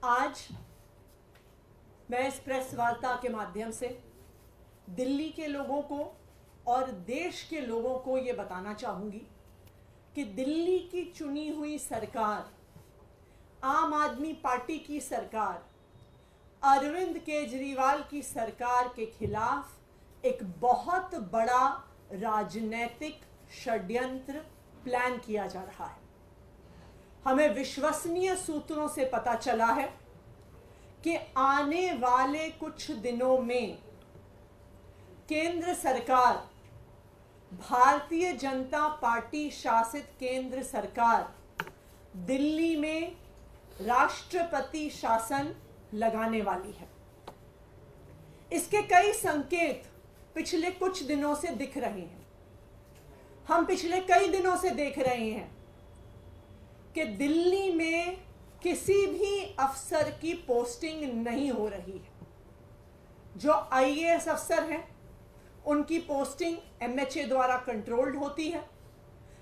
आज मैं इस प्रेस वार्ता के माध्यम से दिल्ली के लोगों को और देश के लोगों को ये बताना चाहूँगी कि दिल्ली की चुनी हुई सरकार, आम आदमी पार्टी की सरकार, अरविंद केजरीवाल की सरकार के खिलाफ एक बहुत बड़ा राजनीतिक षड्यंत्र प्लान किया जा रहा है। हमें विश्वसनीय सूत्रों से पता चला है कि आने वाले कुछ दिनों में केंद्र सरकार, भारतीय जनता पार्टी शासित केंद्र सरकार दिल्ली में राष्ट्रपति शासन लगाने वाली है। इसके कई संकेत पिछले कुछ दिनों से दिख रहे हैं। हम पिछले कई दिनों से देख रहे हैं कि दिल्ली में किसी भी अफसर की पोस्टिंग नहीं हो रही है। जो आईएएस अफसर हैं उनकी पोस्टिंग एमएचए द्वारा कंट्रोल्ड होती है,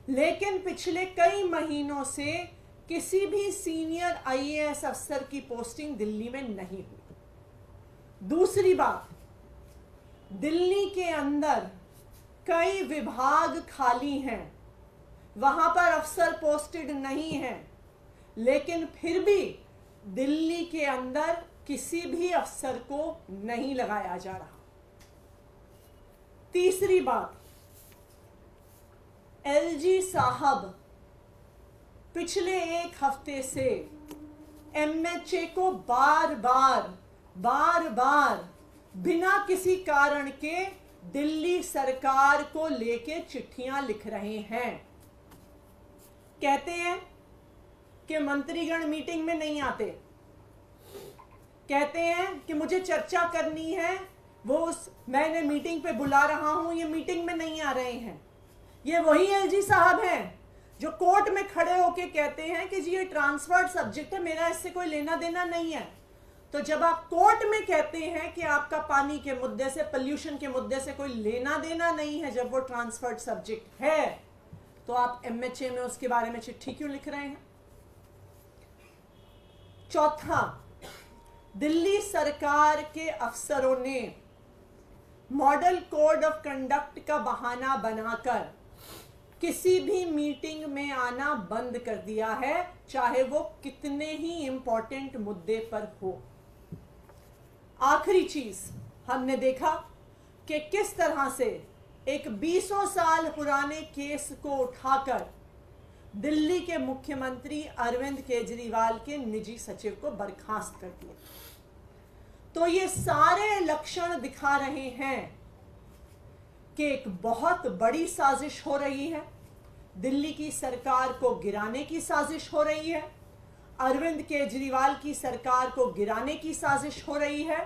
लेकिन पिछले कई महीनों से किसी भी सीनियर आईएएस अफसर की पोस्टिंग दिल्ली में नहीं हुई। दूसरी बात, दिल्ली के अंदर कई विभाग खाली हैं, वहां पर अफसर पोस्टेड नहीं हैं, लेकिन फिर भी दिल्ली के अंदर किसी भी अफसर को नहीं लगाया जा रहा। तीसरी बात, एलजी साहब पिछले एक हफ्ते से एमएचए को बार बार बिना किसी कारण के दिल्ली सरकार को लेके चिट्ठियां लिख रहे हैं। कहते हैं कि मंत्रीगण मीटिंग में नहीं आते, कहते हैं कि मुझे चर्चा करनी है, मैंने मीटिंग पे बुला रहा हूं, ये मीटिंग में नहीं आ रहे हैं। ये वही एलजी साहब हैं जो कोर्ट में खड़े होके कहते हैं कि जी ये ट्रांसफर्ड सब्जेक्ट है, मेरा इससे कोई लेना देना नहीं है। तो जब आप कोर्ट में कहते हैं कि आपका पानी के मुद्दे से, पोल्यूशन के मुद्दे से कोई लेना देना नहीं है, जब वो ट्रांसफर्ड सब्जेक्ट है, तो आप एमएचए में उसके बारे में चिट्ठी क्यों लिख रहे हैं? चौथा, दिल्ली सरकार के अफसरों ने मॉडल कोड ऑफ कंडक्ट का बहाना बनाकर किसी भी मीटिंग में आना बंद कर दिया है, चाहे वो कितने ही इंपॉर्टेंट मुद्दे पर हो। आखिरी चीज, हमने देखा कि किस तरह से एक 20 साल पुराने केस को उठाकर दिल्ली के मुख्यमंत्री अरविंद केजरीवाल के निजी सचिव को बर्खास्त कर दिया। तो ये सारे लक्षण दिखा रहे हैं कि एक बहुत बड़ी साजिश हो रही है, दिल्ली की सरकार को गिराने की साजिश हो रही है, अरविंद केजरीवाल की सरकार को गिराने की साजिश हो रही है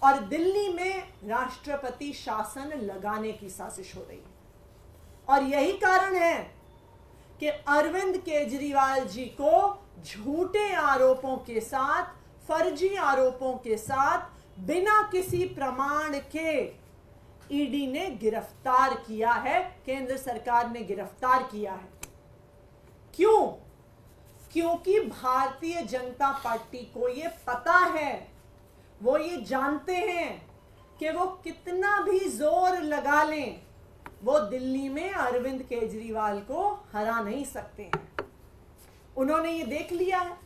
और दिल्ली में राष्ट्रपति शासन लगाने की साजिश हो रही है। और यही कारण है कि अरविंद केजरीवाल जी को झूठे आरोपों के साथ, फर्जी आरोपों के साथ, बिना किसी प्रमाण के ईडी ने गिरफ्तार किया है, केंद्र सरकार ने गिरफ्तार किया है। क्यों? क्योंकि भारतीय जनता पार्टी को ये पता है, वो ये जानते हैं कि वो कितना भी जोर लगा लें, वो दिल्ली में अरविंद केजरीवाल को हरा नहीं सकते हैं। उन्होंने ये देख लिया है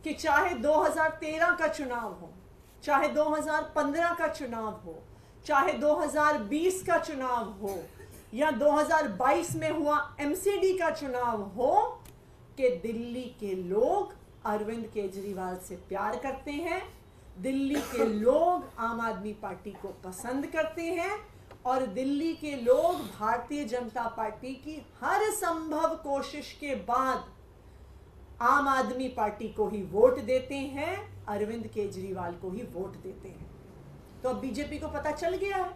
कि चाहे 2013 का चुनाव हो, चाहे 2015 का चुनाव हो, चाहे 2020 का चुनाव हो या 2022 में हुआ एमसीडी का चुनाव हो, कि दिल्ली के लोग अरविंद केजरीवाल से प्यार करते हैं, दिल्ली के लोग आम आदमी पार्टी को पसंद करते हैं और दिल्ली के लोग भारतीय जनता पार्टी की हर संभव कोशिश के बाद आम आदमी पार्टी को ही वोट देते हैं, अरविंद केजरीवाल को ही वोट देते हैं। तो अब बीजेपी को पता चल गया है,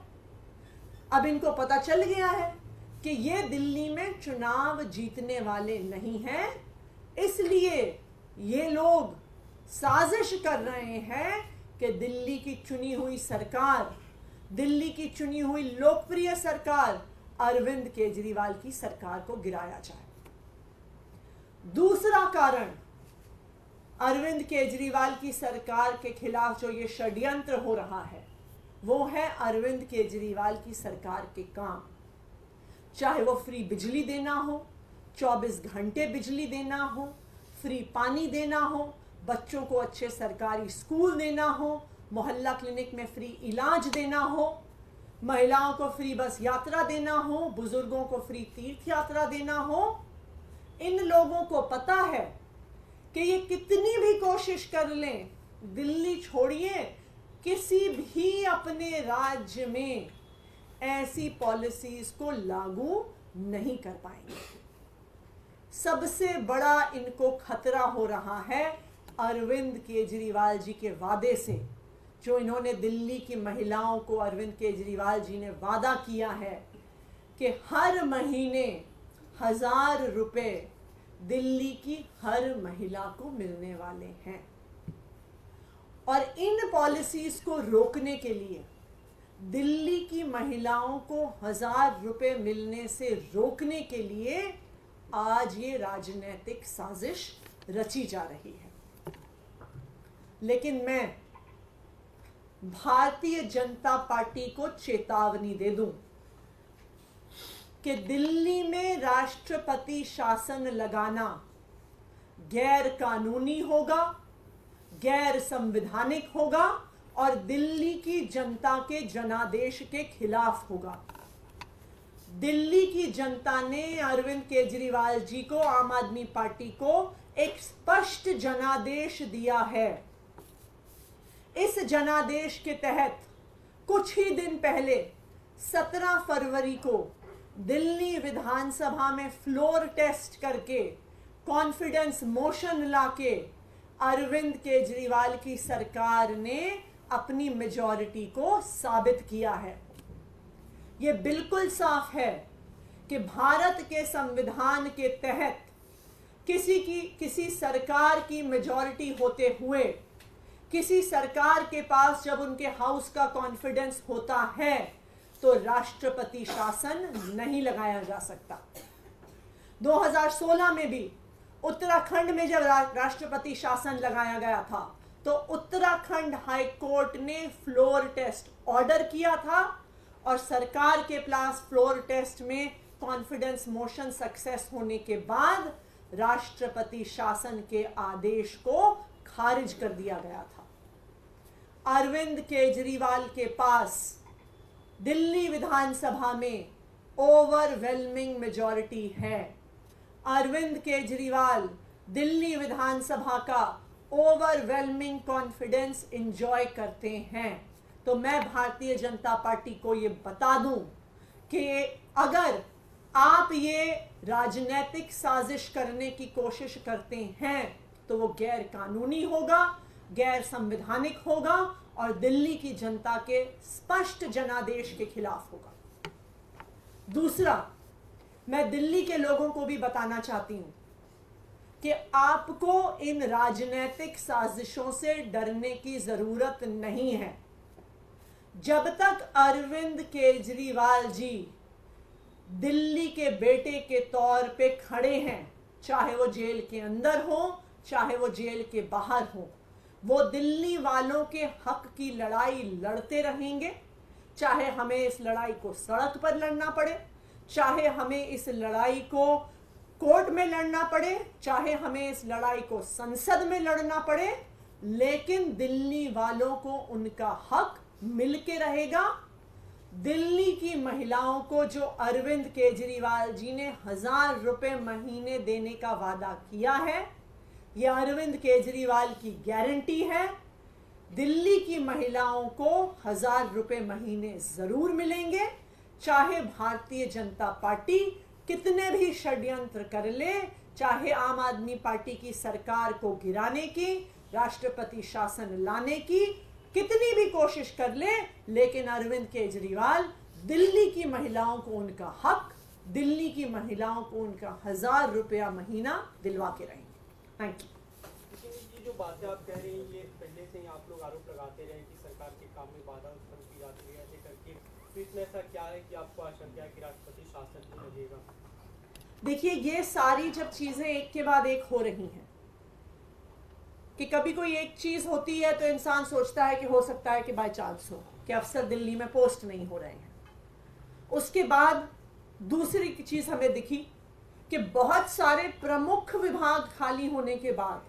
अब इनको पता चल गया है कि ये दिल्ली में चुनाव जीतने वाले नहीं हैं, इसलिए ये लोग साजिश कर रहे हैं कि दिल्ली की चुनी हुई सरकार, दिल्ली की चुनी हुई लोकप्रिय सरकार अरविंद केजरीवाल की सरकार को गिराया जाए। दूसरा कारण, अरविंद केजरीवाल की सरकार के खिलाफ जो ये षड्यंत्र हो रहा है वो है अरविंद केजरीवाल की सरकार के काम। चाहे वो फ्री बिजली देना हो, 24 घंटे बिजली देना हो, फ्री पानी देना हो, बच्चों को अच्छे सरकारी स्कूल देना हो, मोहल्ला क्लिनिक में फ्री इलाज देना हो, महिलाओं को फ्री बस यात्रा देना हो, बुजुर्गों को फ्री तीर्थ यात्रा देना हो। इन लोगों को पता है कि ये कितनी भी कोशिश कर लें, दिल्ली छोड़िए, किसी भी अपने राज्य में ऐसी पॉलिसीज को लागू नहीं कर पाएंगे। सबसे बड़ा इनको खतरा हो रहा है अरविंद केजरीवाल जी के वादे से, जो इन्होंने दिल्ली की महिलाओं को, अरविंद केजरीवाल जी ने वादा किया है कि हर महीने 1000 रुपए दिल्ली की हर महिला को मिलने वाले हैं। और इन पॉलिसीज को रोकने के लिए, दिल्ली की महिलाओं को 1000 रुपए मिलने से रोकने के लिए आज ये राजनीतिक साजिश रची जा रही है। लेकिन मैं भारतीय जनता पार्टी को चेतावनी दे दूं कि दिल्ली में राष्ट्रपति शासन लगाना गैर कानूनी होगा, गैर संवैधानिक होगा और दिल्ली की जनता के जनादेश के खिलाफ होगा। दिल्ली की जनता ने अरविंद केजरीवाल जी को, आम आदमी पार्टी को एक स्पष्ट जनादेश दिया है। इस जनादेश के तहत कुछ ही दिन पहले 17 फरवरी को दिल्ली विधानसभा में फ्लोर टेस्ट करके, कॉन्फिडेंस मोशन लाके अरविंद केजरीवाल की सरकार ने अपनी मेजॉरिटी को साबित किया है। यह बिल्कुल साफ है कि भारत के संविधान के तहत किसी सरकार की मेजॉरिटी होते हुए, किसी सरकार के पास जब उनके हाउस का कॉन्फिडेंस होता है तो राष्ट्रपति शासन नहीं लगाया जा सकता। 2016 में भी उत्तराखंड में जब राष्ट्रपति शासन लगाया गया था तो उत्तराखंड हाई कोर्ट ने फ्लोर टेस्ट ऑर्डर किया था और सरकार के पास फ्लोर टेस्ट में कॉन्फिडेंस मोशन सक्सेस होने के बाद राष्ट्रपति शासन के आदेश को खारिज कर दिया गया था। अरविंद केजरीवाल के पास दिल्ली विधानसभा में ओवरवेलमिंग मेजॉरिटी है। अरविंद केजरीवाल दिल्ली विधानसभा का ओवरवेलमिंग कॉन्फिडेंस एंजॉय करते हैं। तो मैं भारतीय जनता पार्टी को ये बता दूं कि अगर आप ये राजनीतिक साजिश करने की कोशिश करते हैं तो वो गैर कानूनी होगा, गैर संवैधानिक होगा और दिल्ली की जनता के स्पष्ट जनादेश के खिलाफ होगा। दूसरा, मैं दिल्ली के लोगों को भी बताना चाहती हूं कि आपको इन राजनीतिक साजिशों से डरने की जरूरत नहीं है। जब तक अरविंद केजरीवाल जी दिल्ली के बेटे के तौर पे खड़े हैं, चाहे वो जेल के अंदर हो, चाहे वो जेल के बाहर हो, वो दिल्ली वालों के हक की लड़ाई लड़ते रहेंगे। चाहे हमें इस लड़ाई को सड़क पर लड़ना पड़े, चाहे हमें इस लड़ाई को कोर्ट में लड़ना पड़े, चाहे हमें इस लड़ाई को संसद में लड़ना पड़े, लेकिन दिल्ली वालों को उनका हक मिलके रहेगा। दिल्ली की महिलाओं को जो अरविंद केजरीवाल जी ने 1000 रुपए महीने देने का वादा किया है, यह अरविंद केजरीवाल की गारंटी है। दिल्ली की महिलाओं को 1000 रुपए महीने जरूर मिलेंगे, चाहे भारतीय जनता पार्टी कितने भी षड्यंत्र कर ले, चाहे आम आदमी पार्टी की सरकार को गिराने की, राष्ट्रपति शासन लाने की कितनी भी कोशिश कर ले, लेकिन अरविंद केजरीवाल दिल्ली की महिलाओं को उनका हक, दिल्ली की महिलाओं को उनका 1000 रुपया महीना दिलवा के रहेंगे। Thank you. ये जो बातें आप कह रहे हैं, ये पहले से ही आप लोग आरोप लगाते रहे कि सरकार के काम में बाधा उत्पन्न की जाती है ऐसे करके, तो इसमें ऐसा क्या है कि आपको आशंका है कि राष्ट्रपति शासन नहीं लगेगा? देखिए, ये सारी जब चीजें एक के बाद एक हो रही हैं कि कभी कोई एक चीज होती है तो इंसान सोचता है कि हो सकता है कि बाय चांस हो कि अफसर दिल्ली में पोस्ट नहीं हो रहे हैं। उसके बाद दूसरी चीज हमें दिखी कि बहुत सारे प्रमुख विभाग खाली होने के बाद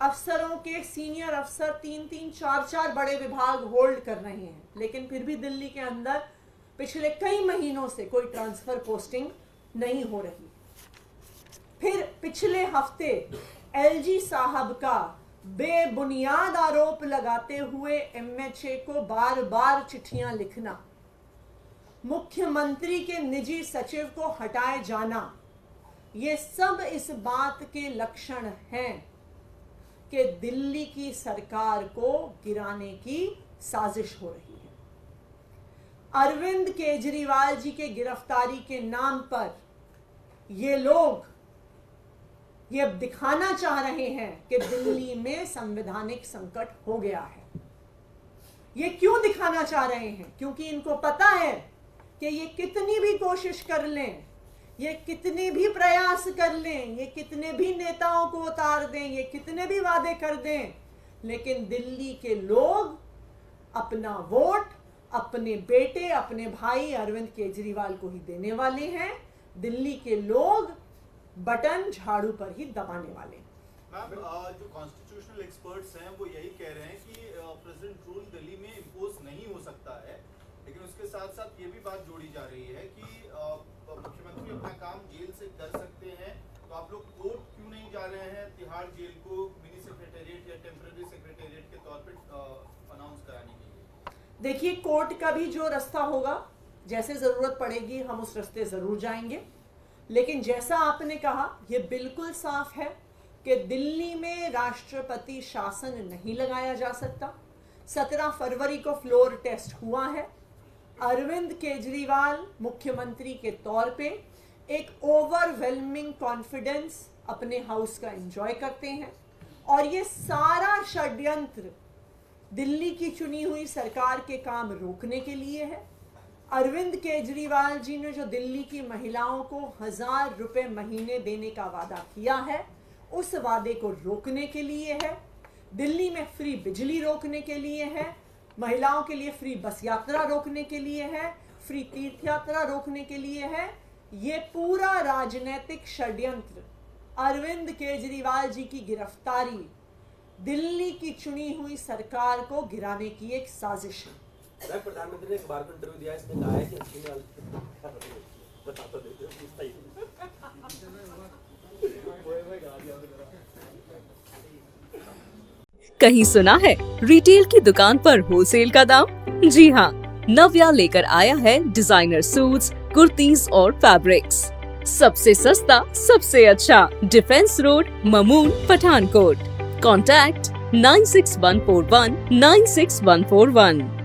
अफसरों के सीनियर अफसर 3-3, 4-4 बड़े विभाग होल्ड कर रहे हैं, लेकिन फिर भी दिल्ली के अंदर पिछले कई महीनों से कोई ट्रांसफर पोस्टिंग नहीं हो रही। फिर पिछले हफ्ते एलजी साहब का बेबुनियाद आरोप लगाते हुए एमएचए को बार बार चिट्ठियां लिखना, मुख्यमंत्री के निजी सचिव को हटाए जाना, ये सब इस बात के लक्षण हैं कि दिल्ली की सरकार को गिराने की साजिश हो रही है। अरविंद केजरीवाल जी के गिरफ्तारी के नाम पर ये लोग ये दिखाना चाह रहे हैं कि दिल्ली में संवैधानिक संकट हो गया है। ये क्यों दिखाना चाह रहे हैं? क्योंकि इनको पता है कि ये कितनी भी कोशिश कर लें, ये कितने भी प्रयास कर लें, ये कितने भी नेताओं को उतार दें, ये कितने भी वादे कर दें, लेकिन दिल्ली के लोग अपना वोट अपने बेटे, अपने भाई अरविंद केजरीवाल को ही देने वाले हैं। दिल्ली के लोग बटन झाड़ू पर ही दबाने वाले हैं। मैम, जो कॉन्स्टिट्यूशनल एक्सपर्ट्स हैं वो यही कह रहे हैं कि प्रेसिडेंट रूल दिल्ली में इम्पोज नहीं हो सकता है, लेकिन उसके साथ साथ ये भी बात जोड़ी जा रही है कि मुख्यमंत्री अपना काम जेल से कर सकते हैं, तो आप लोग कोर्ट क्यों नहीं जा रहे हैं तिहाड़ जेल को मिनी सेक्रेटेरिएट या टेम्पररी सेक्रेटेरिएट के तौर पर अनाउंस कराने के लिए? देखिए, कोर्ट का भी जो रास्ता होगा, जैसे जरूरत पड़ेगी हम उस रास्ते जरूर जाएंगे, लेकिन जैसा आपने कहा ये बिल्कुल साफ है कि दिल्ली में राष्ट्रपति शासन नहीं लगाया जा सकता। 17 फरवरी को फ्लोर टेस्ट हुआ है। अरविंद केजरीवाल मुख्यमंत्री के तौर पे एक ओवरवेलमिंग कॉन्फिडेंस अपने हाउस का एंजॉय करते हैं, और ये सारा षड्यंत्र दिल्ली की चुनी हुई सरकार के काम रोकने के लिए है। अरविंद केजरीवाल जी ने जो दिल्ली की महिलाओं को 1000 रुपए महीने देने का वादा किया है, उस वादे को रोकने के लिए है। दिल्ली में फ्री बिजली रोकने के लिए है, महिलाओं के लिए फ्री बस यात्रा रोकने के लिए है, फ्री तीर्थ यात्रा रोकने के लिए है। ये पूरा राजनीतिक षड्यंत्र, अरविंद केजरीवाल जी की गिरफ्तारी दिल्ली की चुनी हुई सरकार को गिराने की एक साजिश है। प्रधानमंत्री ने एक बार को इंटरव्यू दिया, इसने कहा है कि कहीं सुना है रिटेल की दुकान पर होलसेल का दाम? जी हाँ, नव्या लेकर आया है डिजाइनर सूट्स, कुर्तीज और फैब्रिक्स। सबसे सस्ता, सबसे अच्छा, defence road, Mamun, Pathankot. Contact 96141 96141।